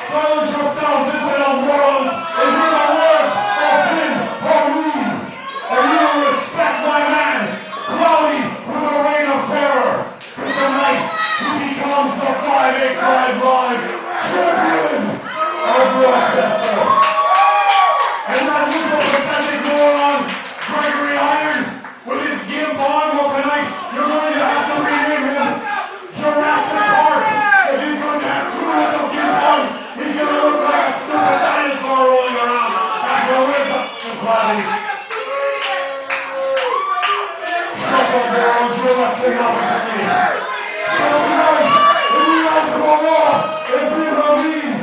Silence yourselves in the worlds and hear the words of Bin Hari. And you will respect my man, Cloudy with a reign of terror. For tonight, he becomes the 585 Live champion of Rochester. And that little pathetic moron, Gregory Iron, with his gimp on, well tonight, you're going to have to rename him Jurassic Park, because he's going to have two little gimp arms. He's going to look like a stupid dinosaur rolling around after a rib and body. Shuffle girls, your wrestling opportunity. So tonight, if you guys go raw, if you believe,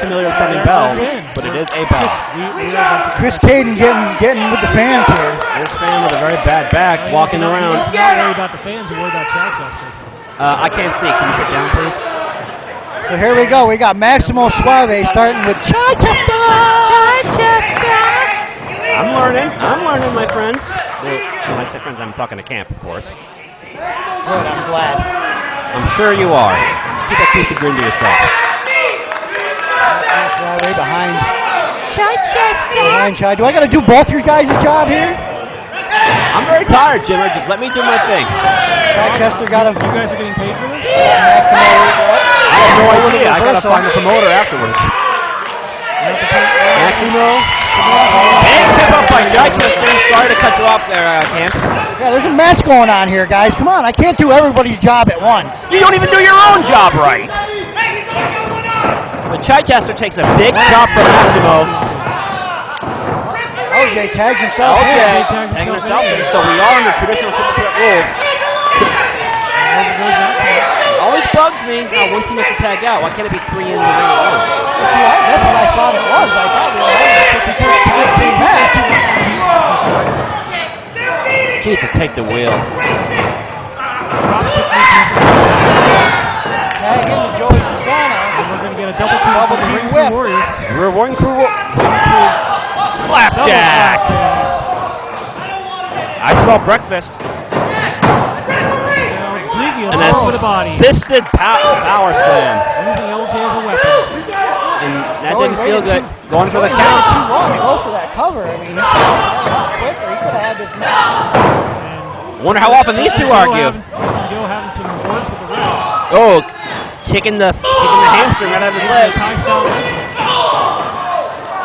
familiar with sounding bells, but it is a bell. Chris Caden getting with the fans here. This fan with a very bad back walking around. He's not worried about the fans, he's worried about Chichester. I can't see. Can you sit down, please? So here we go. We got Maximo Suave starting with Chichester. I'm learning, my friends. When I say friends, I'm talking to camp, of course. Good, I'm glad. I'm sure you are. Just keep that goofy grin to yourself. Suave behind Chichester. Do I got to do both your guys' job here? I'm very tired, Jimmer. Just let me do my thing. Chichester got him. You guys are getting paid for this? Maximo. I have no idea. I got to find the promoter afterwards. Maximo. Big tip up by Chichester. Sorry to cut you off there, Camp. Yeah, there's a match going on here, guys. Come on, I can't do everybody's job at once. You don't even do your own job right. But Chichester takes a big chop from Maximo. LJ tags himself in. LJ tagging himself in. So we are under traditional triple threat rules. It always bugs me how one team has to tag out. Why can't it be 3 in the ring at once? See, that's what I thought it was. I thought we were having a triple threat match. Jesus, take the wheel. Tag in to Joey Sassano. And we're going to get a double team whip. Warriors. We're Warring Crew. Flapjack. I smell breakfast. An assisted power slam. Using LJ as a weapon. And that didn't feel good. Going for the Too count. long to go for that cover. I mean, he could have quicker. He could have had this match. Wonder how often these two argue. Joe having some words with the ref. Oh, kicking the hamstring right out of his leg.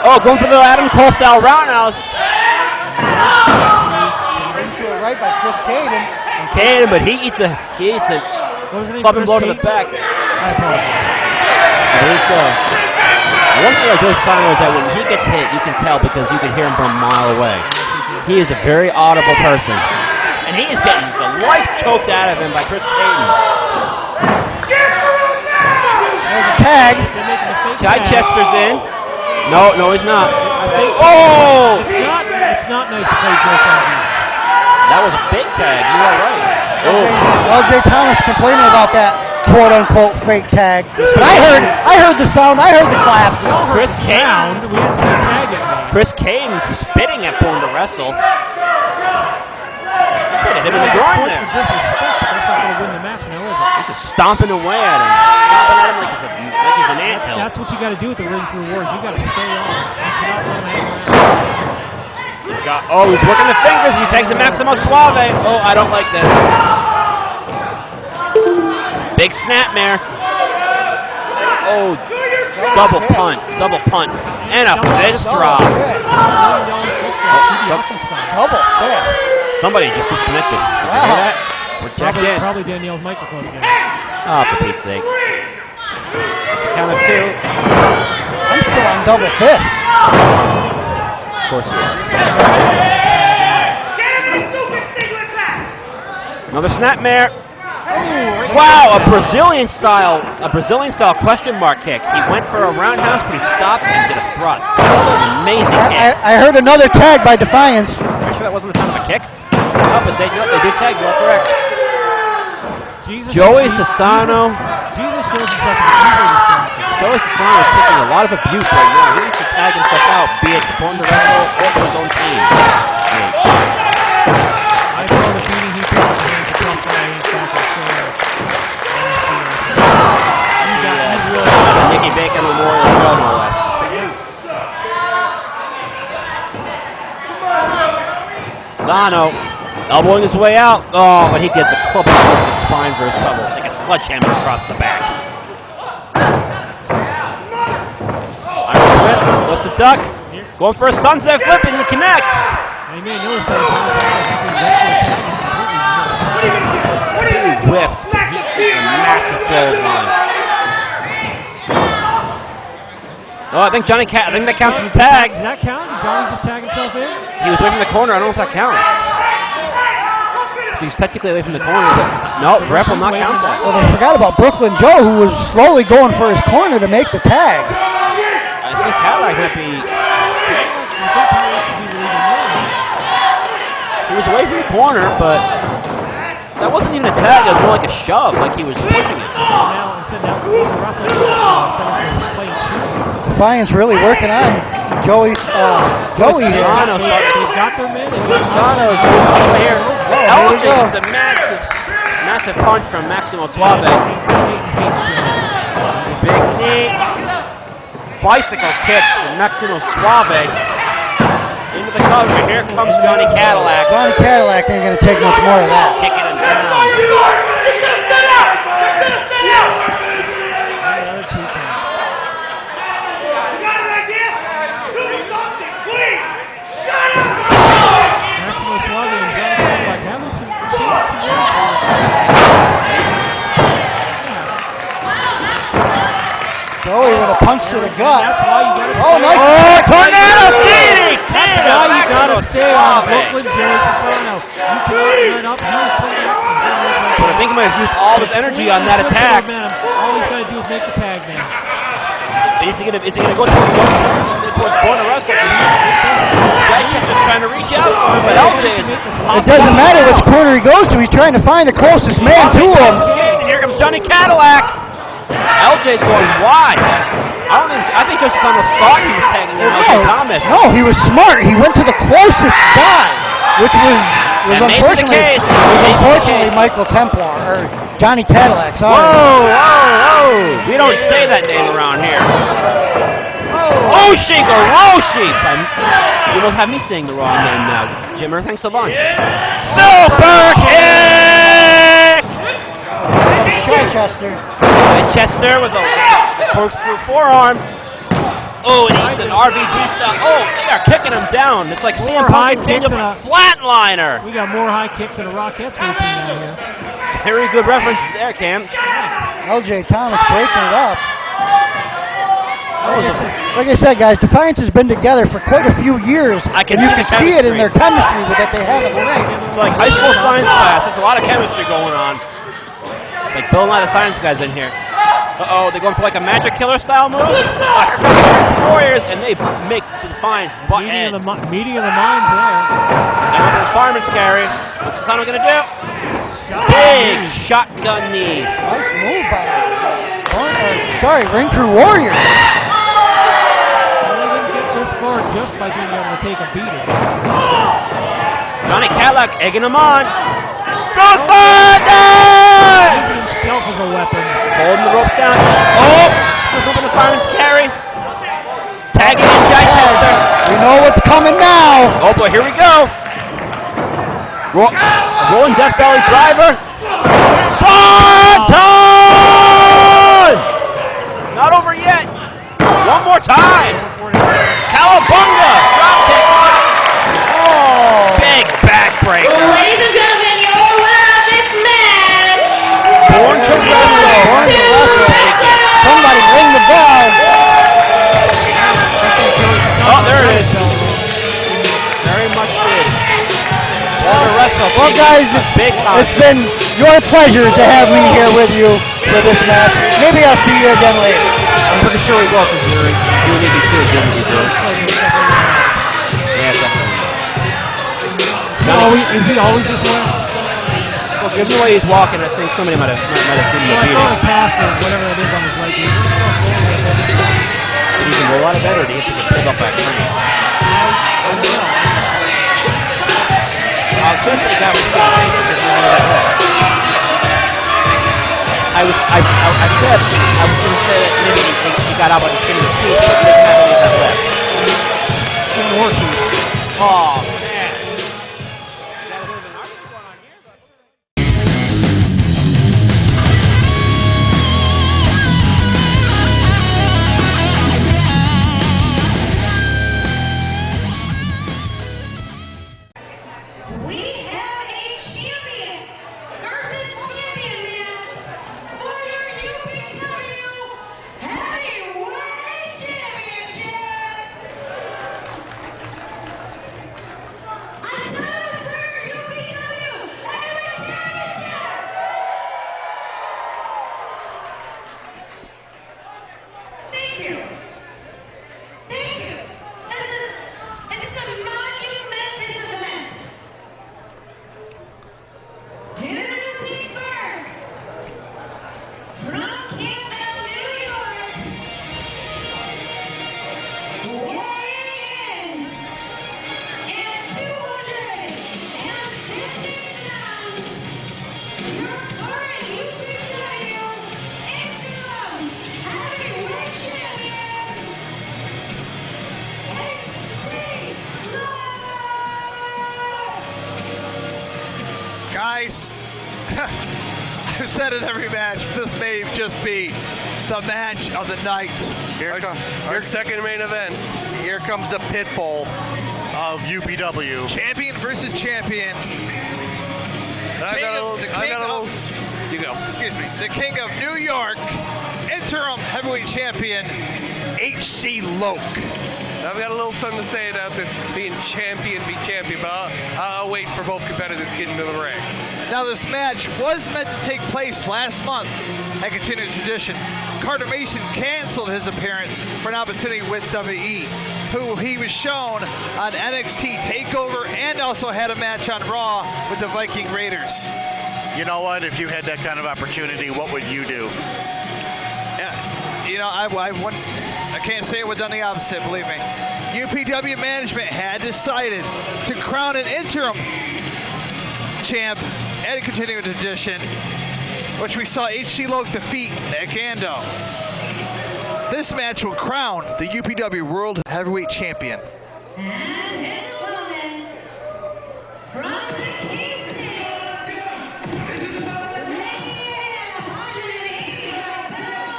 Oh, going for the Adam Cole style roundhouse. Into it right by Chris Caden. Caden, but he eats a clubbing blow to the back. I apologize. One thing about Joe Sassano is that when he gets hit, you can tell because you can hear him from a mile away. He is a very audible person. And he is getting the life choked out of him by Chris Caden. There's a tag. Chichester's in. No, he's not. Oh! It's not nice to play jokes on Jesus. That was a fake tag. You are right. Oh. LJ Thomas complaining about that quote-unquote fake tag. But I heard the sound. I heard the claps. Chris Caden. We didn't see a tag yet. Chris Caden spitting at Born to Wrestle. Hit him in the groin there. Disrespect, but that's not going to win the match now, is it? He's just stomping away at him. Stomping at him like he's an anthill. That's what you got to do with the Ring Crew Wars. You got to stay on. You cannot let him hang around. He's working the fingers. He takes a Maximo Suave. Oh, I don't like this. Big snapmare. Oh, double punt, and a fist drop. Double fist. Somebody just disconnected. Wow. We're checked in. Probably Danielle's microphone again. Oh, for Pete's sake. It's a count of 2. I'm still on double fist. Of course you are. Another snapmare. Wow, a Brazilian style question mark kick. He went for a roundhouse, but he stopped and did a thrust. Amazing kick. I heard another tag by Defiance. Are you sure that wasn't the sound of a kick? No, but they do tag. You are correct. Joey Sassano. Jesus shows himself to be easily distracted. Joey Sassano is taking a lot of abuse right now. He needs to tag himself out, be it Born to Wrestle or for his own team. I saw the beating he took at the hands of Trump Ryan's back at Nicky Bacon Memorial Show, no less. Sassano elbowing his way out. Oh, but he gets a club over the spine for his trouble. It's like a sledgehammer across the back. Irish whip, goes to duck. Going for a sunset flip and he connects. You may notice that Completely whiffed. He hit a massive clothesline. Oh, I think that counts as a tag. Does that count? Did Johnny just tag himself in? He was away from the corner. I don't know if that counts. So he's technically away from the corner, but no, ref will not count that. Well, they forgot about Brooklyn Joe, who was slowly going for his corner to make the tag. Johnny Cadillac might be. You think Cadillac should be the leading man? He was away from the corner, but that wasn't even a tag. It was more like a shove, like he was pushing it. Now, instead now, Ruffin set up for playing cheer. Defiance really working on Joey. Joey here. Lozano's They've got their man. Lozano's over here. here we LJ go. gets a massive punch from Maximo Suave. Big knee. Bicycle kick from Maximo Suave. Into the cover. Here comes Johnny Cadillac. Johnny Cadillac ain't going to take much more of that. Kicking him down. Another 2 count. Maximo Suave and Johnny Cadillac having some words Joey with a punch to the gut. That's why you gotta stay. Oh, nice. Oh, tornado DDT! That's why you gotta stay on Brooklyn Joey Sassano. You cannot run up. But I think he might have used all his energy on that attack. All he's gotta do is make the tag now. Is he gonna go towards Borna Russell? Chichester's trying to reach out for him, but LJ is. It doesn't matter which corner he goes to. He's trying to find the closest man to him. And here comes Johnny Cadillac. LJ's going wide. I think Joe Sassano thought he was tagging in LJ Thomas. No, he was smart. He went to the closest guy, which was That may be the case. unfortunately Michael Templar or Johnny Cadillac. Sorry. Whoa! We don't say that name around here. Oshigoroshi! You won't have me saying the wrong name now. Jimmer, thanks a bunch. Super kick! Chichester with a corkscrew forearm. Oh, and he eats an RVD style. Oh, they are kicking him down. It's like CM Punk and a flatliner. We got more high kicks and a Rockettes routine out here. Very good reference there, Cam. LJ Thomas breaking it up. Like I said, guys, Defiance has been together for quite a few years. I can and you see can the see it in chemistry. their chemistry that they have in the ring. It's like high school science class. There's a lot of chemistry going on. It's like Bill Nye the Science Guy's in here. Uh-oh, they're going for like a Magic Killer style move. Here comes the Warriors, and they make Defiance butt heads. Meeting of the minds there. And with the fireman's carry, what's Sassano gonna do? Big shotgun knee. Nice move by Ring Crew Warriors. They didn't get this far just by being able to take a beating. Johnny Cadillac egging him on. Suicide! Using himself as a weapon. Holding the ropes down. Oh! Screws open the fireman's carry. Tagging in Chichester. We know what's coming now. Oh boy, here we go. Rolling Death Valley driver. Swanton! Not over yet. One more time. Cowabunga! Dropkick. Oh! Big backbreaker. Ladies and gentlemen, your winner of this match. Born to wrestle. Born to wrestle. Somebody ring the bell. Oh, there it is. Very much did. Born to wrestle. Well, guys, it's been your pleasure to have me here with you for this match. Maybe I'll see you again later. I'm pretty sure we will, because you're doing it too, didn't you, Joe? Yeah, definitely. Is he always this way? Well, given the way he's walking, I think somebody might have given him a I beating. saw a pass or whatever that is on his leg. Did he even roll out of bed, or did he have to get pulled up by a crane? I was going to say that was good. I was going to say that maybe he got out by the skin of his teeth, but he didn't have any of that left. More teeth. Oh, man. We have a champion versus champion match for your UPW Heavyweight Championship. guys, I've said it every match. This may just be the match of the night. Our second main event. Here comes the pit bull of UPW. Champion versus champion. You go. Excuse me. The King of New York, interim heavyweight champion, H.C. Loke. I've got a little something to say about this being champion be champion, but I'll wait for both competitors to get into the ring. Now this match was meant to take place last month at Continued Tradition. Carter Mason canceled his appearance for an opportunity with WE, who he was shown on NXT TakeOver and also had a match on Raw with the Viking Raiders. You know what? If you had that kind of opportunity, what would you do? Yeah, you know, I can't say it would have done the opposite, believe me. UPW management had decided to crown an interim champ at a Continued Edition, which we saw H.C. Loke defeat at Gando. This match will crown the UPW World Heavyweight Champion. And his opponent from the Kingston, weighing in at 185 pounds,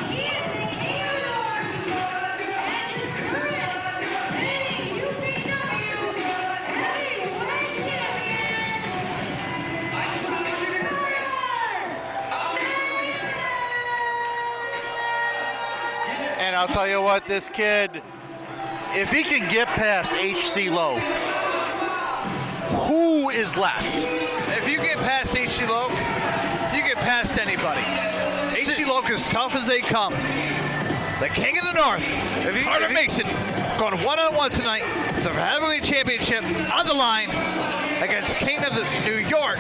he is the King of North and your current reigning UPW Heavyweight Champion, And I'll tell you what, this kid, if he can get past H.C. Loke, who is left? If you get past H.C. Loke, you get past anybody. H.C. Loke is tough as they come. The King of the North, Carter Mason, going one-on-one tonight. The Heavyweight Championship on the line against King of the New York,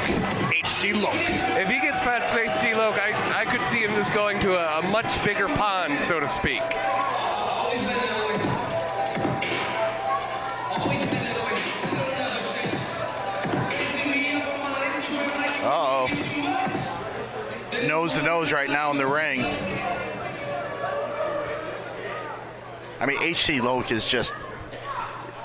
H.C. Loke. If he gets past H.C. Loke, I could see him just going to a much bigger pond, so to speak. Uh-oh. Nose to nose right now in the ring. I mean, H.C. Loke is just,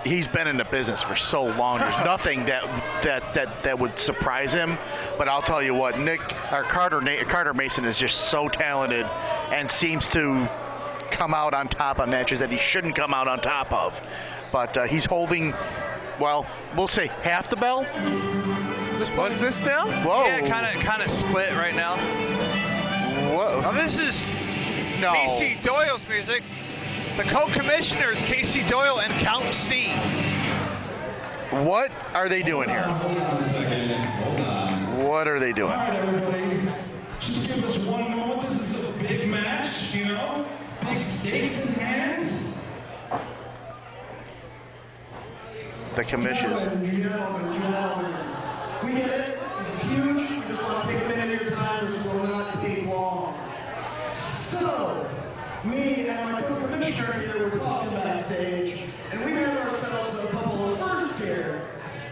he's been in the business for so long. There's nothing that would surprise him. But I'll tell you what, Carter Mason is just so talented and seems to come out on top on matches that he shouldn't come out on top of. But he's holding, well, we'll say half the belt. What's this now? Whoa. Yeah, kind of split right now. Whoa. Now this is No. Casey Doyle's music. The co-commissioners, Casey Doyle and Count C. What are they doing here? Hold on a second. Hold on. What are they doing? All right, everybody. Just give us one moment. This is a big match, you know? Big stakes in hand. The commissions. Gentlemen, we get it. This is huge. We just want to take a minute of your time. This will not take long. So, me and my co-commissioner here were talking backstage, and we had ourselves a couple of firsts here.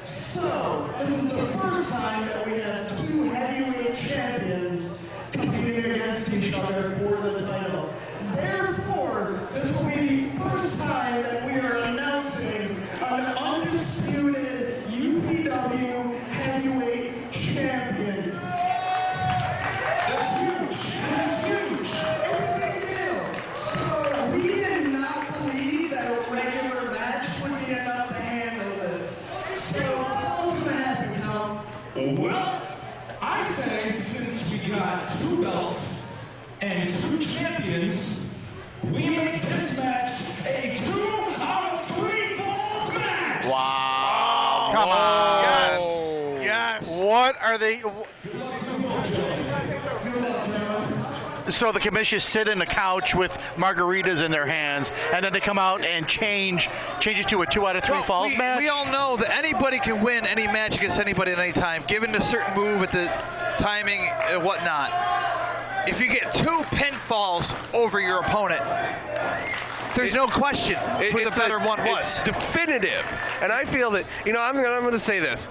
So, this is the first time that we have two heavyweight champions competing against each other for the title. Therefore, this will be the first time that we are announcing an undisputed UPW heavyweight champion. That's huge. This is huge. It's a big deal. So we did not believe that a regular match would be enough to handle this. So tell us what happened, Cal. Well, I say since we got two belts and two champions, we make this match a 2 out of 3 falls match. Wow. Come on. Yes. What are they? Good luck, gentlemen. So the commissioners sit in the couch with margaritas in their hands, and then they come out and change it to a 2 out of 3 falls match? We all know that anybody can win any match against anybody at any time, given a certain move with the timing and whatnot. If you get 2 pinfalls over your opponent, There's no question who the better one was. It's definitive, and I feel that I'm going to say this.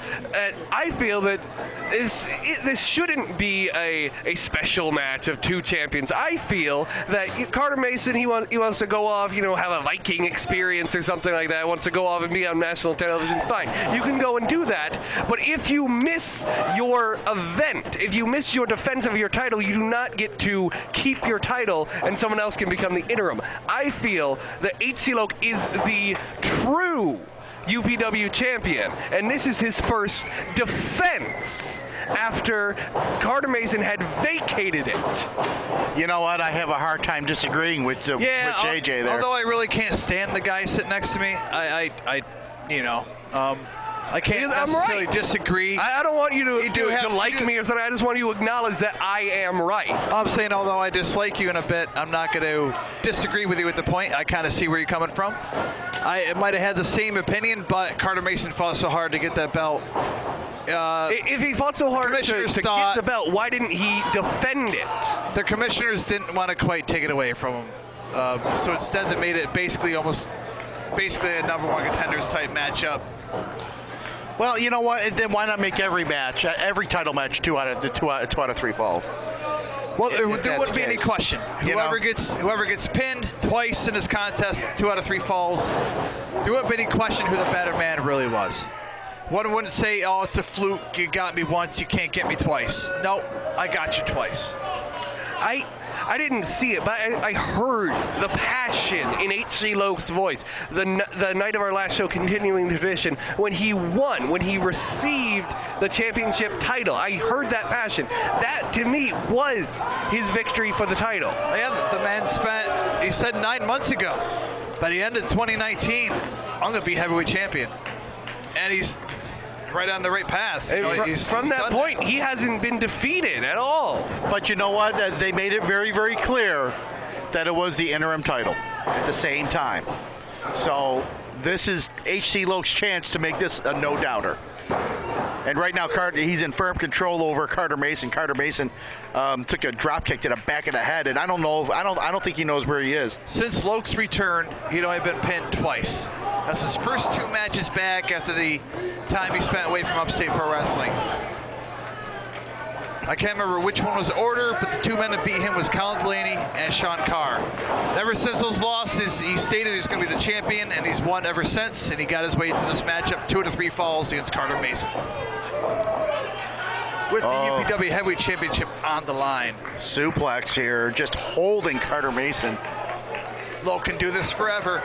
I feel that this shouldn't be a special match of two champions. I feel that Carter Mason he wants to go off, have a Viking experience or something like that. Wants to go off and be on national television. Fine, you can go and do that. But if you miss your event, if you miss your defense of your title, you do not get to keep your title, and someone else can become the interim. I feel that HC Loc is the true UPW champion, and this is his first defense after Carter Mason had vacated it. You know what? I have a hard time disagreeing with JJ there. Although I really can't stand the guy sitting next to me, I can't necessarily disagree. I don't want you to like me or something. I just want you to acknowledge that I am right. I'm saying, although I dislike you in a bit, I'm not going to disagree with you at the point. I kind of see where you're coming from. I might have had the same opinion, but Carter Mason fought so hard to get that belt. If he fought so hard to get the belt, why didn't he defend it? The commissioners didn't want to quite take it away from him. So instead they made it basically a number one contenders type matchup. Well, you know what? Then why not make every title match two out of 3 falls? Well, there wouldn't be any question. Whoever gets pinned twice in this contest, 2 out of 3 falls. There wouldn't be any question who the better man really was. One wouldn't say, "Oh, it's a fluke. You got me once, you can't get me twice." Nope, I got you twice. I didn't see it, but I heard the passion in HC Loc's voice. The night of our last show, continuing the tradition, when he won, when he received the championship title, I heard that passion. That, to me, was his victory for the title. Yeah, the man he said 9 months ago, by the end of 2019, I'm going to be heavyweight champion. And he's right on the right path. From that point, he hasn't been defeated at all. But you know what? They made it very, very clear that it was the interim title at the same time. So this is HC Loc's chance to make this a no-doubter. And right now, he's in firm control over Carter Mason. Carter Mason took a drop kick to the back of the head, and I don't think he knows where he is. Since Loc's return, he'd only been pinned twice. That's his first 2 matches back after the time he spent away from Upstate Pro Wrestling. I can't remember which one was order, but the 2 men that beat him was Colin Delaney and Sean Carr. Ever since those losses, he stated he's going to be the champion, and he's won ever since, and he got his way to this matchup, 2 out of 3 falls against Carter Mason. With the UPW Heavyweight Championship on the line. Suplex here, just holding Carter Mason. Loc can do this forever.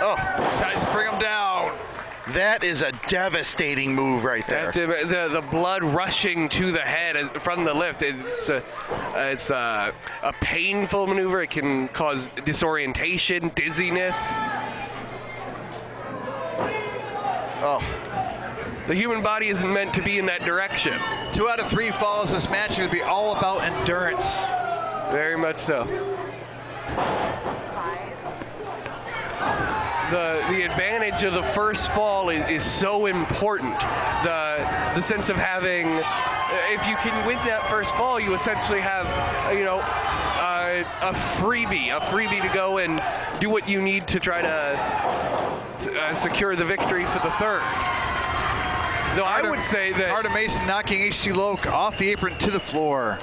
Oh, decides to bring him down. That is a devastating move right there. The blood rushing to the head from the lift. It's a painful maneuver. It can cause disorientation, dizziness. Oh. The human body isn't meant to be in that direction. 2 out of 3 falls. This match is going to be all about endurance. Very much so. The advantage of the first fall is so important. The sense of having, if you can win that first fall, you essentially have, a freebie to go and do what you need to try to secure the victory for the third. Though I would say that Carter Mason knocking HC Loc off the apron to the floor.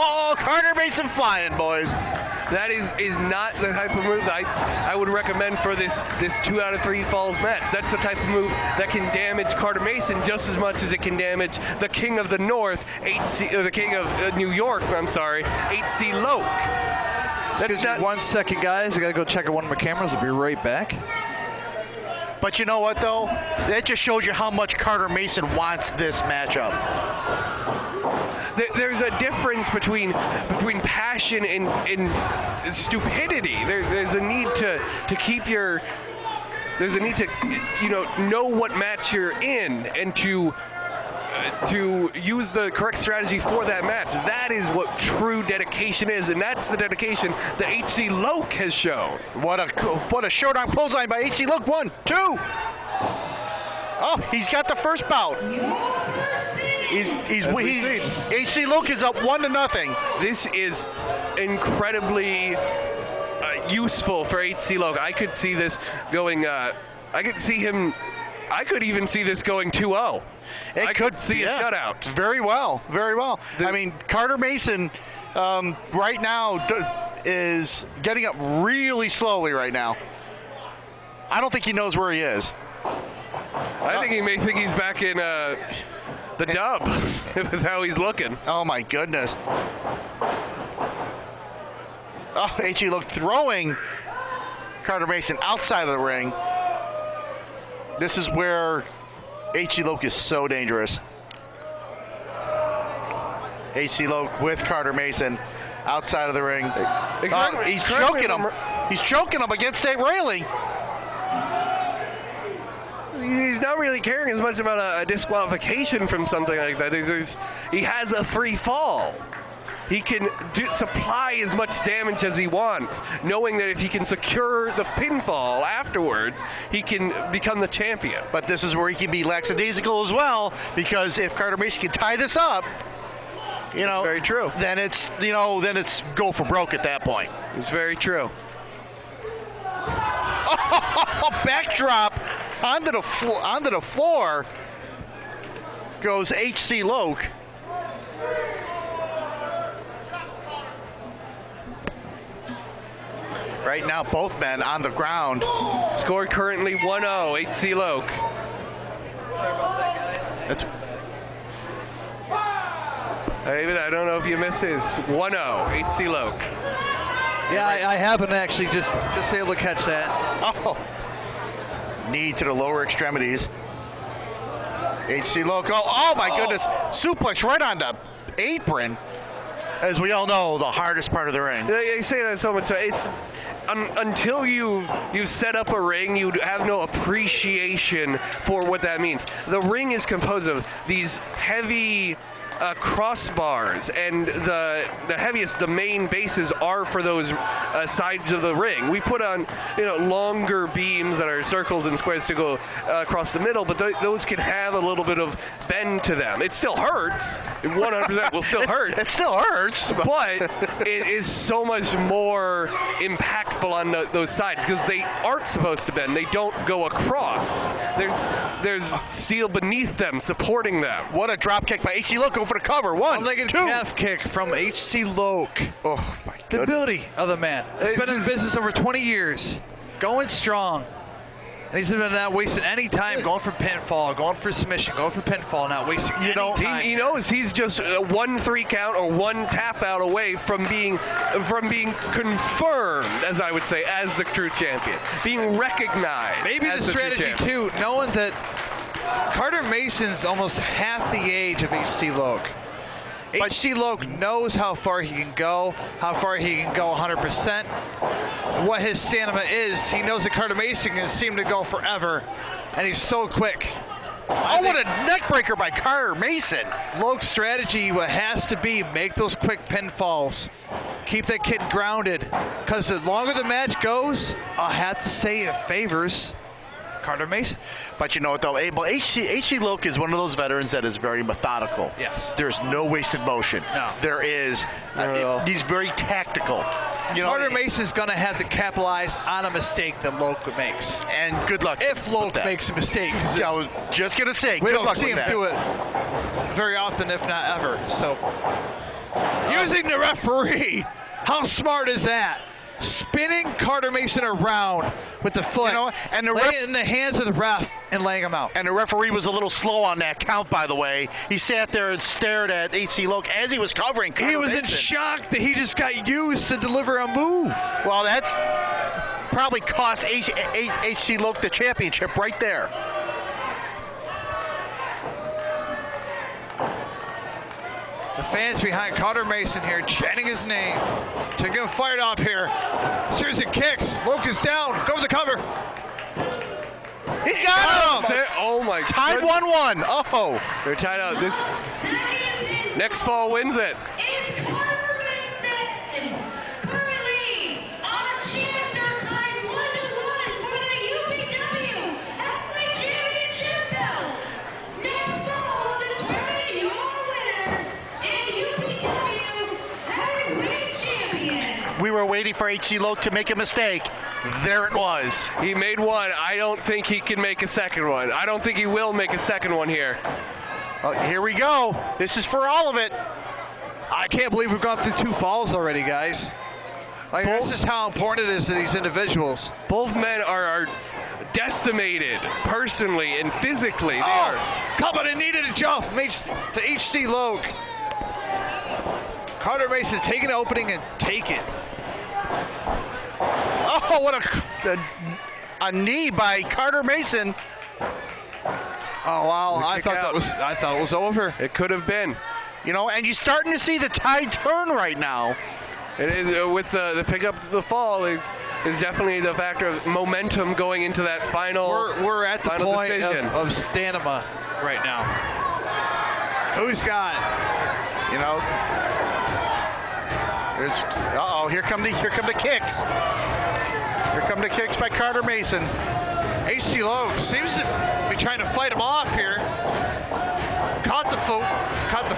Oh, Carter Mason flying, boys. That is not the type of move that I would recommend for this 2 out of 3 falls match. That's the type of move that can damage Carter Mason just as much as it can damage the King of the North, the King of New York, HC Loc. That's not 1 second, guys. I got to go check out one of my cameras. I'll be right back. But you know what, though? That just shows you how much Carter Mason wants this matchup. There's a difference between passion and stupidity. There's a need to keep your. There's a need to know what match you're in and to use the correct strategy for that match. That is what true dedication is, and that's the dedication that HC Loc has shown. What a showdown clothesline by HC Loc. 1, 2. Oh, he's got the first bout. HC Luke is up 1-0. This is incredibly useful for HC Loke. I could see this going. I could even see this going 2-0. I could see a shutout. Very well, very well. I mean, Carter Mason right now is getting up really slowly right now. I don't think he knows where he is. I think he may think he's back in the dub with how he's looking. Oh my goodness. Oh, HE Luke throwing Carter Mason outside of the ring. This is where HE Luke is so dangerous. HC Luke with Carter Mason outside of the ring. He's choking him. He's choking him against a railing. He's not really caring as much about a disqualification from something like that. He has a free fall. He can supply as much damage as he wants, knowing that if he can secure the pinfall afterwards, he can become the champion. But this is where he can be lackadaisical as well, because if Carter Mason can tie this up, very true. Then it's go for broke at that point. It's very true. Backdrop onto the floor goes HC Luke. Right now, both men on the ground. Score currently 1-0, HC Loke. David, I don't know if you missed his 1-0, HC Loke. Yeah, I happened to actually just able to catch that. Oh, knee to the lower extremities. HC Luke. Oh my goodness! Suplex right on the apron. As we all know, the hardest part of the ring. They say that so much. It's until you set up a ring, you have no appreciation for what that means. The ring is composed of these heavy crossbars, and the heaviest, the main bases are for those sides of the ring. We put on longer beams that are circles and squares to go across the middle, but those can have a little bit of bend to them. It still hurts. 100% will still hurt. It still hurts, but it is so much more impactful on those sides because they aren't supposed to bend. They don't go across. There's steel beneath them supporting them. What a drop kick by HC Luke over the cover. 1, 2. Calf kick from HC Luke. Oh my goodness. The ability of the man. He's been in business over 20 years, going strong. And he's been not wasting any time going for pinfall, going for submission, going for pinfall, not wasting any time. He knows he's just 1 3 count or 1 tap out away from being confirmed, as I would say, as the true champion, being recognized. Maybe as the strategy too, knowing that Carter Mason's almost half the age of HC Luke. HC Luke knows how far he can go, how far he can go 100%, what his stamina is. He knows that Carter Mason can seem to go forever, and he's so quick. What a neck breaker by Carter Mason. Luke's strategy has to be make those quick pinfalls. Keep that kid grounded, because the longer the match goes, I'll have to say it favors Carter Mason. But you know what, though? HC Luke is one of those veterans that is very methodical. Yes. There's no wasted motion. No. There is. He's very tactical. Carter Mason's going to have to capitalize on a mistake that Luke makes. And good luck. If Luke makes a mistake. I was just going to say, we good don't luck see with him that. do it very often, if not ever. So, using the referee, how smart is that? Spinning Carter Mason around with the foot, and the laying it in the hands of the ref and laying him out. And the referee was a little slow on that count, by the way. He sat there and stared at HC Luke as he was covering Carter He was Mason. in shock that he just got used to deliver a move. Well, that's probably cost HC Luke the championship right there. The fans behind Carter Mason here chanting his name to get him fired up here. Series of kicks. Luke is down. Go for the cover. He's got him! Oh my God. Tied 1-1. Oh. They're tied out. This next fall wins it. Is Carter Mason. Currently, our champs are tied 1-1 for the UPW Heavyweight Championship belt. Next fall will determine your we were waiting for HC Loc to make a mistake. There it was. He made one. I don't think he can make a second one. I don't think he will make a second one here. Well, here we go. This is for all of it. I can't believe we've gone through 2 falls already, guys. Like, that's just how important it is to these individuals. Both men are decimated personally and physically. They are. Coming and needed a jump to HC Loc. Carter Mason taking the opening and take it. Oh, what a knee by Carter Mason. Oh wow! The I kick thought out. it was over. It could have been. You know, and you're starting to see the tide turn right now. It is with the pick up the fall is definitely the factor of momentum going into that final. We're at the final point decision. of stamina right now. Who's got? You know. Here come the kicks. Here come the kicks by Carter Mason. HC Loc seems to be trying to fight him off here. Caught the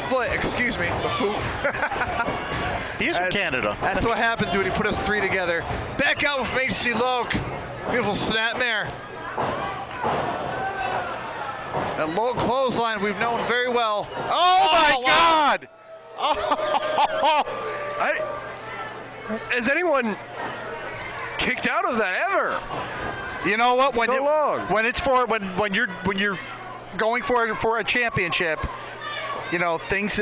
foot, excuse me, the foot. He is from Canada. That's what happens when you put us 3 together. Back out from HC Loc. Beautiful snap there. That low clothesline we've known very well. Oh my wow. God! Has anyone kicked out of that ever? You know what? When you're going for a championship, you know things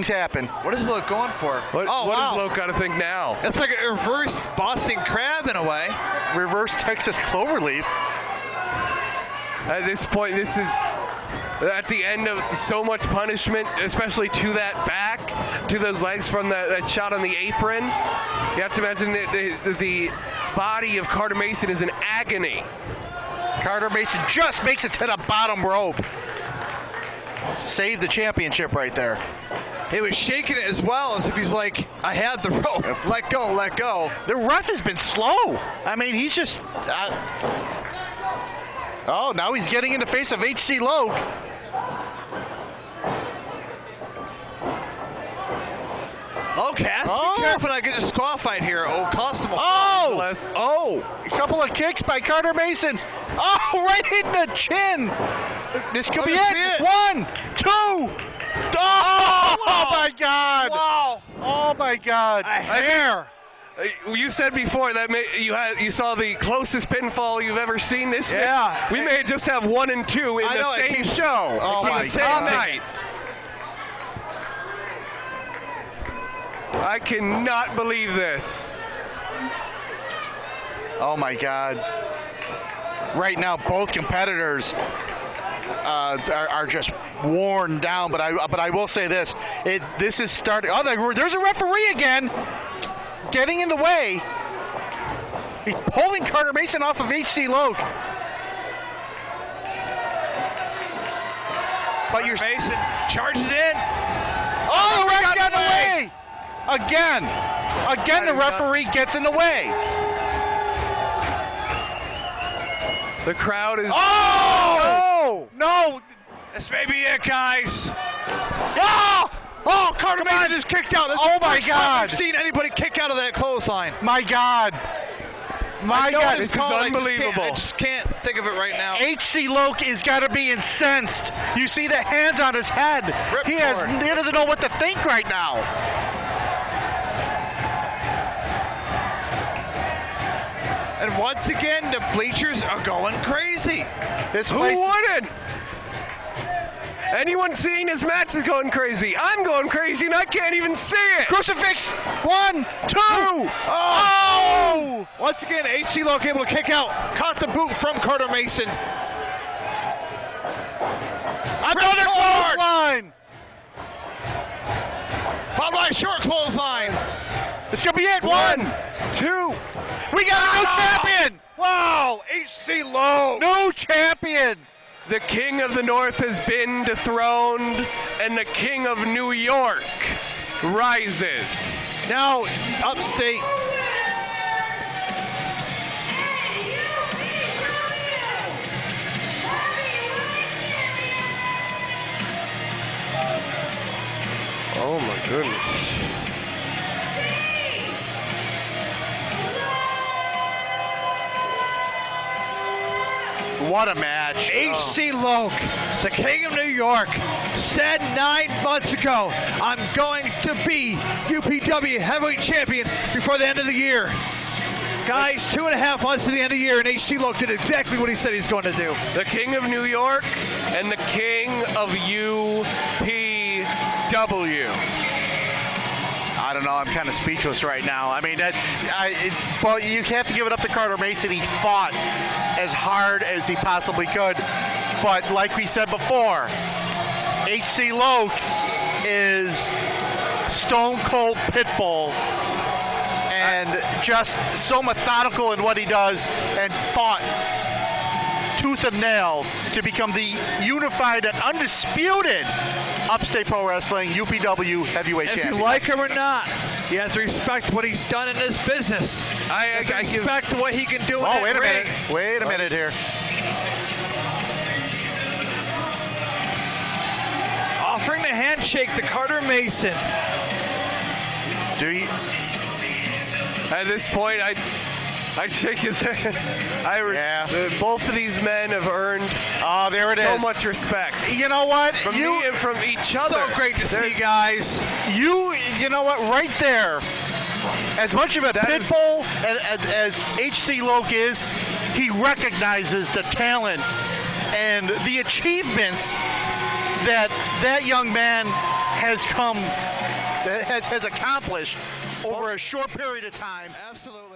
happen. What is Loc going for? What does Loc got to think now? That's like a reverse Boston Crab in a way. Reverse Texas Cloverleaf. At this point, this is at the end of so much punishment, especially to that back, to those legs from that shot on the apron. You have to imagine the body of Carter Mason is in agony. Carter Mason just makes it to the bottom rope. Save the championship right there. He was shaking it as well, as if he's like, I had the rope. Let go, let go. The ref has been slow. I mean, he's just... oh, now he's getting in the face of HC Loc. Oh, Cass, be careful not get disqualified here. Oh, cost him a a couple of kicks by Carter Mason. Oh, right in the chin. This could be it. 1, 2. Oh my God. Wow. Oh my God. A hair. You said before that you saw the closest pinfall you've ever seen. We may just have 1 and 2 in the same show. Oh my same God. night. I cannot believe this. Oh my God. Right now, both competitors are just worn down. But I will say this: this is starting. Oh, there's a referee again, getting in the way. He's pulling Carter Mason off of HC Loc. But Mason charges in. Oh, the ref got in the way. Again, the referee gets in the way. The crowd is. Oh! No! This may be it, guys. Oh, Carter Mason is kicked out. Oh my God! I've seen anybody kick out of that clothesline. My God! My God! this is unbelievable. I just can't think of it right now. HC Loc has got to be incensed. You see the hands on his head. He doesn't know what to think right now. And once again, the bleachers are going crazy. Who wouldn't? Anyone seeing this match is going crazy. I'm going crazy and I can't even see it. Crucifix. 1, 2. Oh! Once again, HC Loc able to kick out. Caught the boot from Carter Mason. Another clothesline. Followed by a short clothesline. This could be it. 1, 2. We got a new champion. Wow, HC Loc. New champion. The King of the North has been dethroned, and the King of New York rises. Now, upstate. Oh my goodness. what a match. H.C. Loke, the King of New York, said 9 months ago, I'm going to be UPW Heavyweight Champion before the end of the year. Guys, 2.5 months to the end of the year, and H.C. Loke did exactly what he said he's going to do. The King of New York and the King of UPW. I don't know. I'm kind of speechless right now. I mean, well, you have to give it up to Carter Mason. He fought as hard as he possibly could. But like we said before, H.C. Loke is Stone Cold Pitbull and just so methodical in what he does and fought tooth and nail to become the unified and undisputed Upstate Pro Wrestling UPW Heavyweight If Champion. you like him or not, you have to respect what he's done in this business. I respect what he can do in that wait a ring. minute. Wait a minute here. Offering the handshake to Carter Mason. Do you? At this point, I'd shake his hand. Both of these men have earned there it so is. much respect You know what? from me and from each other. So great to see, There's- guys. You know what? Right there. As much of a That is- pitbull as H.C. Loke is, he recognizes the talent and the achievements that young man has accomplished over a short period of time. Absolutely.